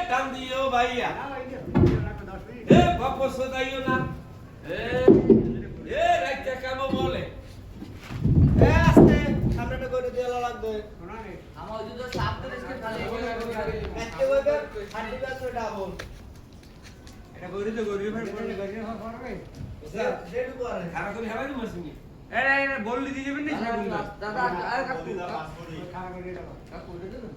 টান দিও ভাইয়া এ বাপস দাইও না এ রাইতে কাম বলে এ আস্তে সামনেটা করে দেওয়া লাগবে আমার যদি সাপ দিলে খালি কাটতে হবে হাঁটি গাছ ওটা আবল এটা গরি তো গরি ভাই পড়লে গরি না পারবে যেটু করে খারাপ করে হেলাই মাসিনি এ বললি দিয়ে যাবেন না সেগুলো দাদা আর কাকু খারাপ করে দাও কাকু দিতে না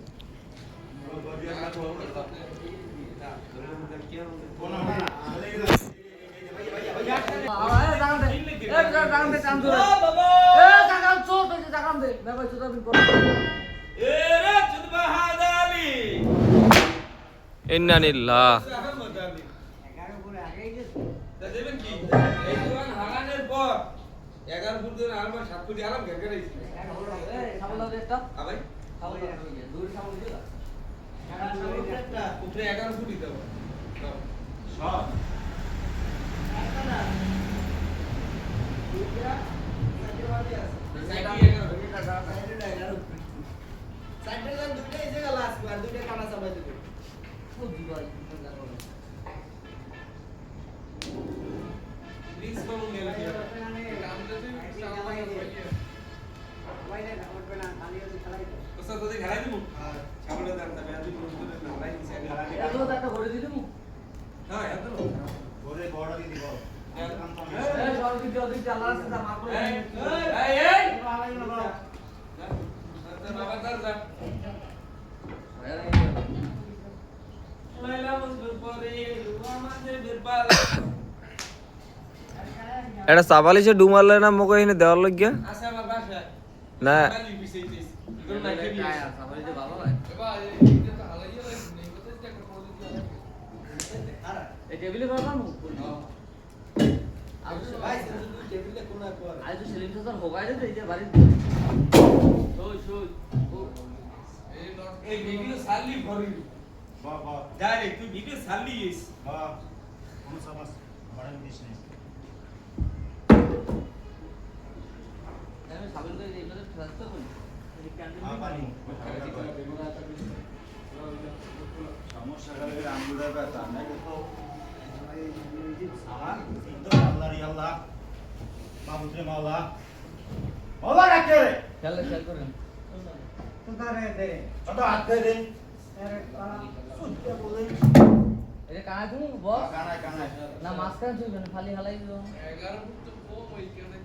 ইন্নানিল্লাহ দেবেন কি এই দোকান হারানোর পর 11 ফুট ধরে আরাম 7 ফুট আরাম ঘের ঘের আইছে আবাই উপরে 11 ফুট দিতে হবে সব প্লিজ কোন গেল ওসব তো খেলাই দিমু ছাগলের দাম তবে আজ পুরো পুরো না লাই দিছে হ্যাঁ এত ঘরে বড় দিয়ে দিব বাবা দার যা লাইলা মজবুর পরে আমাদের বিরবাল এটা সাবালিশে ডুমারলে না মকো এনে দেওয়ার লাগিয়া আছে আমার বাসায় না খালি বিছাইছিস এগুলো না খেবি টেবিলে করলাম ভাই টেবিলে কোন করে আজ তো সেলিম স্যার হোগাই দে এই যে বাড়ি এই ভিডিও সালি ভরি বাবা ডাইরেক্ট তুই ভিডিও সালি ইস বাবা কোন সমস্যা বড় দিস নেই আমি সাবিল করে এই মানে ট্রান্সফার করি এই ক্যান্টিন পানি সমস্যা করে আঙ্গুলে ব্যথা না তো সালাম ইদ্দ আল্লাহ রি আল্লাহ বাবুতে মাওলা মাওলা রাখে রে খেয়াল খেয়াল করেন তুকারে দে ছোট হাত দে আরে সুদ্ধ বলে এটা কানা তুমি বস কানায় কানায় না মাঝখানে চলবে না খালি হালাই দিও 11 ফুট তো কম ওইখানে